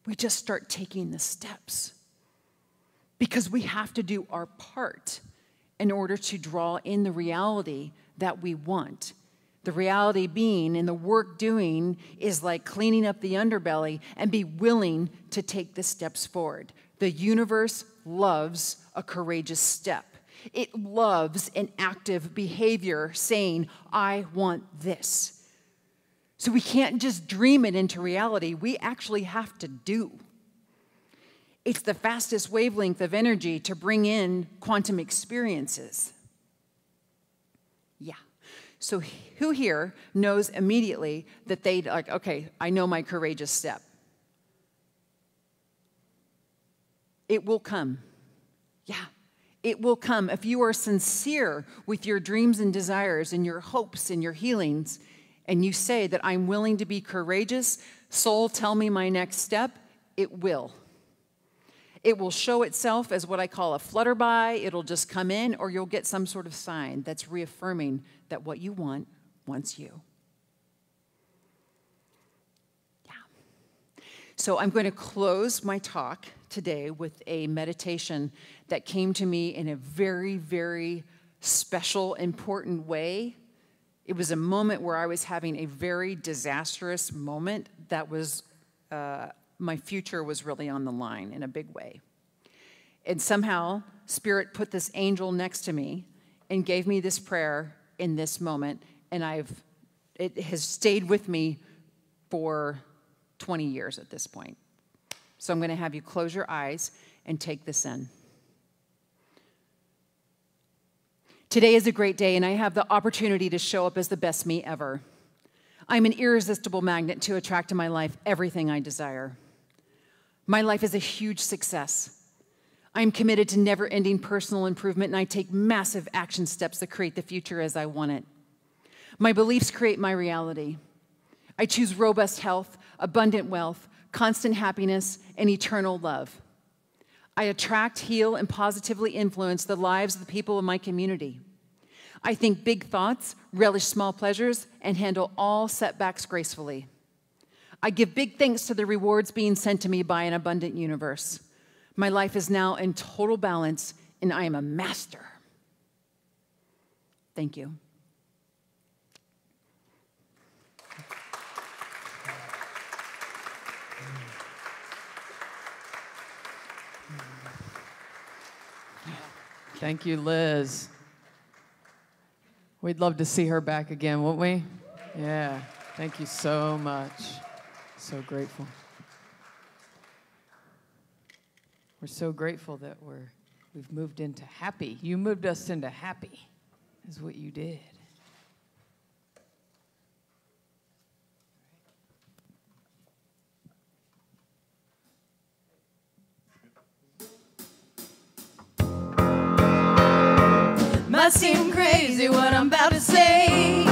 We just start taking the steps because we have to do our part in order to draw in the reality that we want. The reality being and the work doing is like cleaning up the underbelly and be willing to take the steps forward. The universe loves a courageous step. It loves an active behavior saying, I want this. So we can't just dream it into reality. We actually have to do. It's the fastest wavelength of energy to bring in quantum experiences. Yeah. So who here knows immediately that they like, okay, I know my courageous step. It will come. Yeah, it will come. If you are sincere with your dreams and desires and your hopes and your healings, and you say that I'm willing to be courageous, soul, tell me my next step, it will. It will show itself as what I call a flutterby. It'll just come in, or you'll get some sort of sign that's reaffirming that what you want wants you. Yeah. So I'm going to close my talk today with a meditation that came to me in a very, very special, important way. It was a moment where I was having a very disastrous moment that was my future was really on the line in a big way. And somehow, Spirit put this angel next to me and gave me this prayer in this moment, and it has stayed with me for 20 years at this point. So I'm going to have you close your eyes and take this in. Today is a great day, and I have the opportunity to show up as the best me ever. I'm an irresistible magnet to attract to my life everything I desire. My life is a huge success. I'm committed to never-ending personal improvement, and I take massive action steps to create the future as I want it. My beliefs create my reality. I choose robust health, abundant wealth, constant happiness, and eternal love. I attract, heal, and positively influence the lives of the people in my community. I think big thoughts, relish small pleasures, and handle all setbacks gracefully. I give big thanks to the rewards being sent to me by an abundant universe. My life is now in total balance, and I am a master. Thank you. Thank you, Liz. We'd love to see her back again, wouldn't we? Yeah. Thank you so much. So grateful. We're so grateful that we've moved into happy. You moved us into happy, is what you did. Might seem crazy what I'm about to say.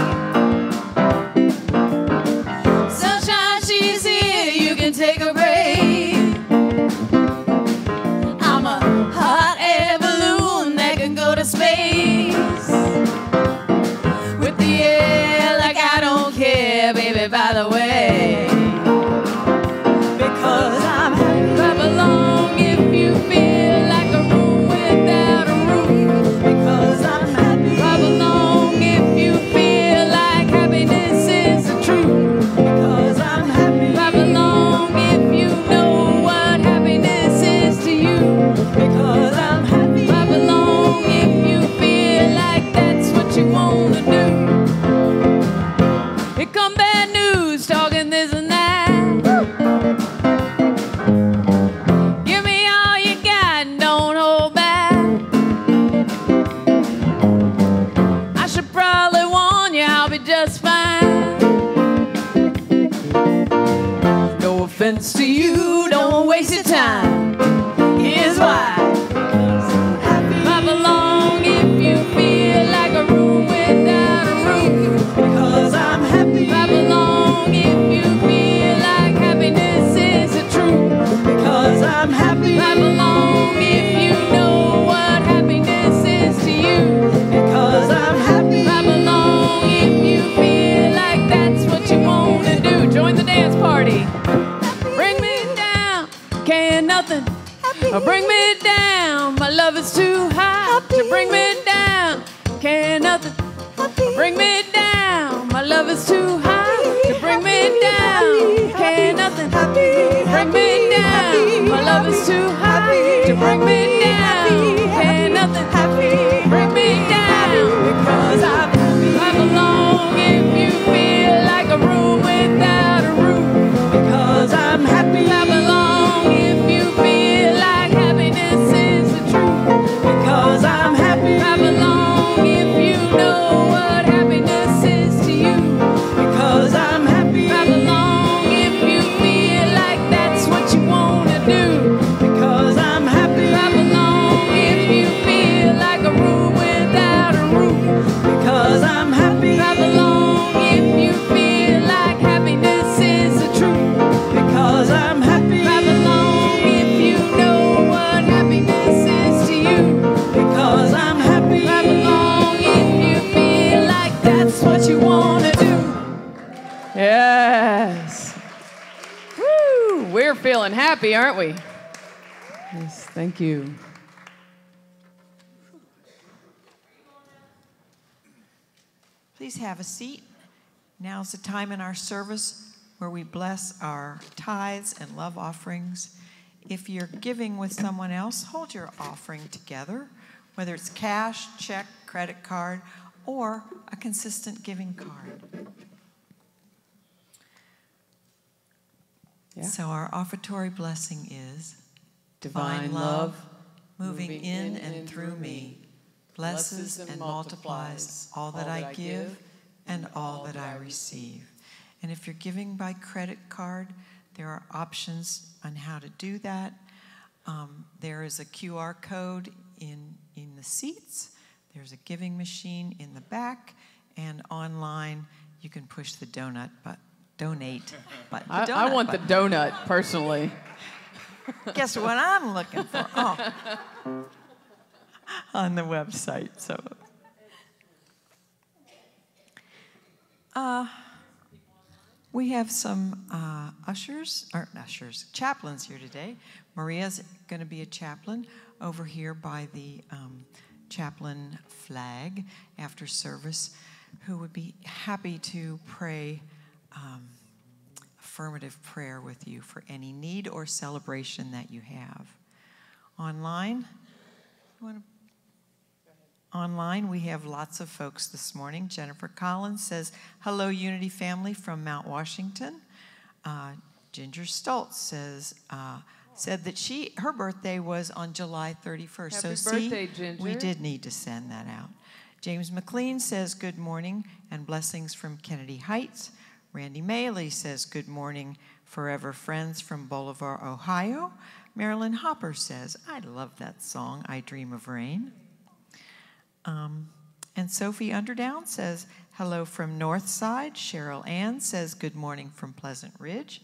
Sunshine, she's here, you can take a break. I'm a hot air balloon that can go to space. With the air like I don't care, baby, by the way. Because I'm happy. Clap along if you feel like a room without a roof. Because I'm happy. Clap along if you feel like happiness is the truth. Because I'm happy. Clap along if you know what happiness is to you. Because I'm happy. Clap along if you feel like that's what you want to do. Here come bad news, talking this and that. Give me all you got and don't hold back. I should probably warn you, I'll be just fine. No offense to you, don't waste your time. Here's why. Clap along if you feel like a room without a roof. Because I'm happy. Clap along if you feel like happiness is the truth. Because I'm happy. Clap along if you know what happiness is to you. Because I'm happy. Clap along if you feel like that's what you want to do. Join the dance party. Bring me down, can't nothing. Bring me down, my love is too high to bring me down. Can't nothing. Bring me down, my love is too high to bring me down. Can't nothing. Bring me down, my love is too high to bring me down. Can't nothing. Bring me down because I'm happy. Clap along if you feel like a room without a roof. Because I'm happy. Clap along if you feel like we're feeling happy, aren't we? Yes, thank you. Please have a seat. Now's the time in our service where we bless our tithes and love offerings. If you're giving with someone else, hold your offering together, whether it's cash, check, credit card, or a consistent giving card. Yeah. So our offertory blessing is Divine love moving in and through me, blesses and multiplies all that I give and all that I receive. And if you're giving by credit card, there are options on how to do that. There is a QR code in the seats. There's a giving machine in the back, and online you can push the donate button. I want the donut, personally. Guess what I'm looking for? Oh. On the website. So, we have some chaplains here today. Maria's going to be a chaplain over here by the chaplain flag after service, who would be happy to pray affirmative prayer with you for any need or celebration that you have. Online, we have lots of folks this morning. Jennifer Collins says, hello, Unity family from Mount Washington. Ginger Stoltz said that her birthday was on July 31st. Happy birthday, Ginger. We did need to send that out. James McLean says, good morning and blessings from Kennedy Heights. Randy Maley says, good morning, forever friends from Bolivar, Ohio. Marilyn Hopper says, I love that song, I Dream of Rain. And Sophie Underdown says, hello from Northside. Cheryl Ann says, good morning from Pleasant Ridge.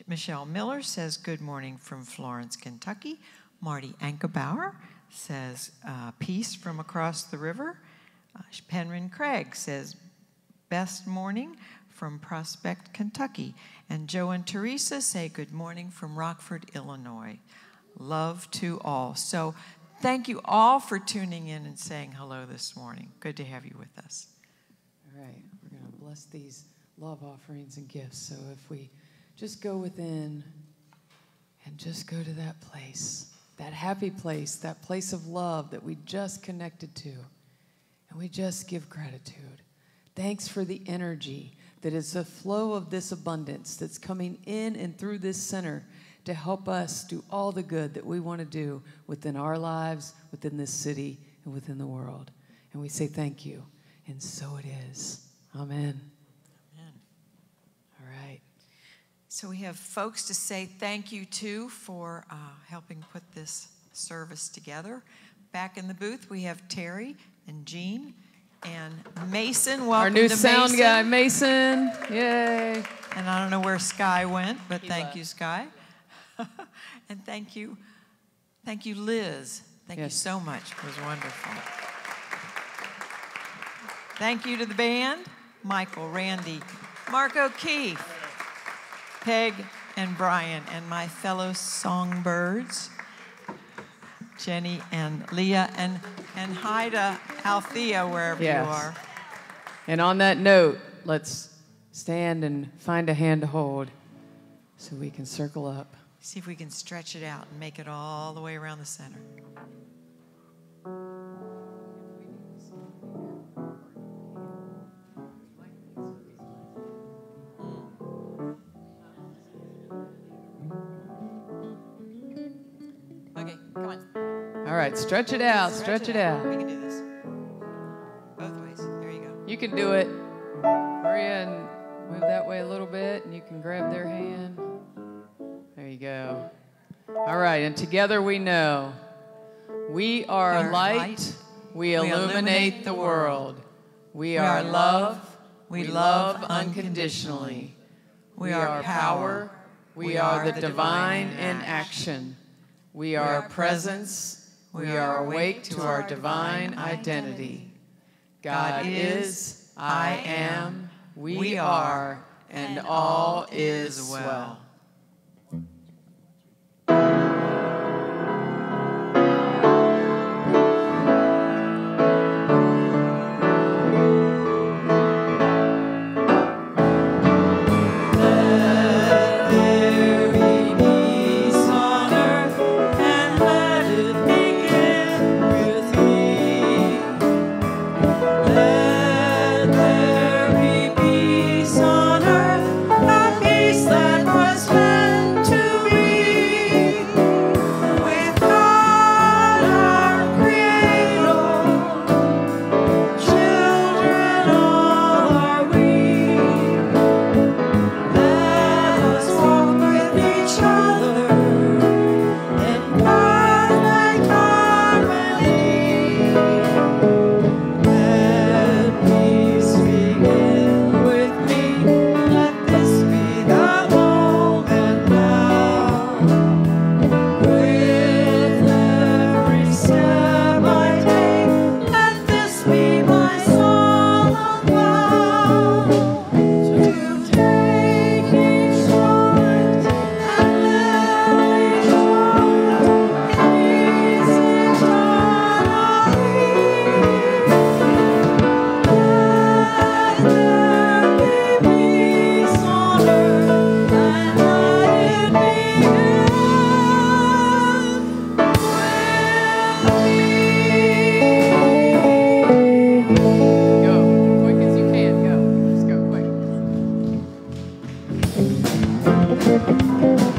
Michelle Miller says, good morning from Florence, Kentucky. Marty Ankebauer says, peace from across the river. Penryn Craig says, best morning from Prospect, Kentucky. And Joe and Teresa say good morning from Rockford, Illinois. Love to all. So thank you all for tuning in and saying hello this morning. Good to have you with us. All right, we're going to bless these love offerings and gifts. So if we just go within and just go to that place, that happy place, that place of love that we just connected to, and we just give gratitude. Thanks for the energy that is the flow of this abundance that's coming in and through this center to help us do all the good that we want to do within our lives, within this city, and within the world. And we say thank you. And so it is. Amen. Amen. All right. So we have folks to say thank you to for helping put this service together. Back in the booth, we have Terry and Jean and Mason. Welcome Our new to sound Mason. guy, Mason. Yay. And I don't know where Sky went, but thank you, Sky. And thank you, Liz. Thank you so much. It was wonderful. Thank you to the band, Michael, Randy, Mark O'Keefe, Peg, and Brian, and my fellow songbirds, Jenny and Leah, and hi to Althea, wherever you are. And on that note, let's stand and find a hand to hold so we can circle up. See if we can stretch it out and make it all the way around the center. Okay, come on. All right, stretch it out, stretch it out. We can do this. Both ways. There you go. You can do it. Maria, and move that way a little bit, and you can grab their hand. There you go. All right, and together we know we are light, we illuminate the world. We are love, we love unconditionally. We are power, we are the divine in action. We are presence, we are awake to our divine identity. God is, I am, we are, and all is well. Thank you.